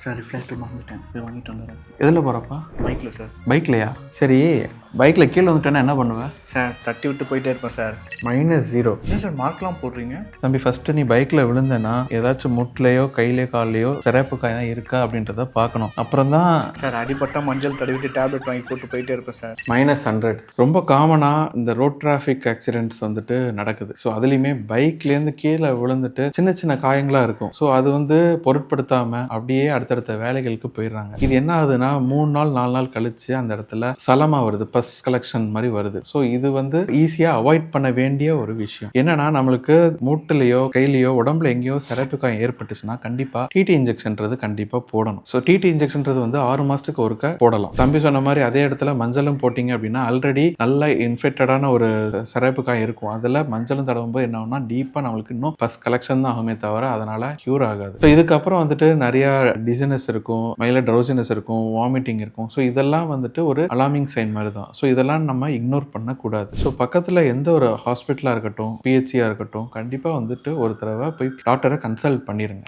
Sir reflector மறந்துட்டேன், போய் வாங்கிட்டு வந்துடுறேன். எதில் போகிறப்பா? பைக்கில் சார். பைக்லையா? சரி, பைக்கில் கீழே வந்துட்டேன்னா என்ன பண்ணுவேன்? சார் தட்டி விட்டு போயிட்டே இருப்பேன் சார். -0. ஏன் சார் மார்க்லாம் போடுறீங்க? தம்பி, ஃபஸ்ட்டு நீ பைக்கில் விழுந்தேன்னா ஏதாச்சும் முட்லையோ கையிலையோ கால்லையோ சிறப்பு காயம் இருக்கா அப்படின்றத பார்க்கணும். அப்புறம் தான் சார் அடிப்பட்டா மஞ்சள் தடவிட்டு டேப்லெட் வாங்கி போட்டு போயிட்டே இருப்பேன் சார். -100. ரொம்ப காமனாக இந்த ரோட் டிராஃபிக் ஆக்சிடென்ட்ஸ் வந்துட்டு நடக்குது. ஸோ அதுலேயுமே பைக்லேருந்து கீழே விழுந்துட்டு சின்ன சின்ன காயங்களாக இருக்கும். ஸோ அது வந்து பொருட்படுத்தாமல் அப்படியே அடுத்தடுத்த வேலைகளுக்கு போயிடுறாங்க. இது என்ன ஆகுதுன்னா 3 நாள் 4 நாள் கழிச்சு அந்த இடத்துல சலமா வருது, பஸ் கலெக்ஷன் மாதிரி வருது. ஸோ இது வந்து ஈஸியாக அவாய்ட் பண்ண வேண்டிய ஒரு விஷயம். என்னன்னா, நம்மளுக்கு மூட்டுலையோ கையிலையோ உடம்புல எங்கேயோ சிறப்பு காயம் ஏற்பட்டுச்சுன்னா கண்டிப்பாக டிடி இன்ஜெக்ஷன்றது கண்டிப்பாக போடணும். ஸோ டிடி இன்ஜெக்ஷன்றது வந்து 6 மாதத்துக்கு ஒருக்க போடலாம். தம்பி சொன்ன மாதிரி அதே இடத்துல மஞ்சளும் போட்டிங்க அப்படின்னா ஆல்ரெடி நல்ல இன்ஃபெக்டடான ஒரு சிறப்பு காயம் இருக்கும். அதில் மஞ்சளும் தடவும் போது என்ன ஆகும்னா டீப்பாக நம்மளுக்கு இன்னும் பஸ் கலெக்ஷன் தான் ஆகுமே தவிர அதனால க்யூர் ஆகாது. ஸோ இதுக்கப்புறம் வந்துட்டு நிறைய டிசீனஸ் இருக்கும், மைல்ட் ட்ரௌசினஸ் இருக்கும், வாமிட்டிங் இருக்கும். ஸோ இதெல்லாம் வந்துட்டு ஒரு அலார்மிங் சைன் மாதிரி தான். ஸோ இதெல்லாம் நம்ம இக்னோர் பண்ணக்கூடாது. ஸோ பக்கத்தில் எந்த ஒரு ஹாஸ்பிட்டலாக இருக்கட்டும், பிஹெச்சியாக இருக்கட்டும், கண்டிப்பாக வந்துட்டு ஒரு தடவை போய் டாக்டரை கன்சல்ட் பண்ணிடுங்க.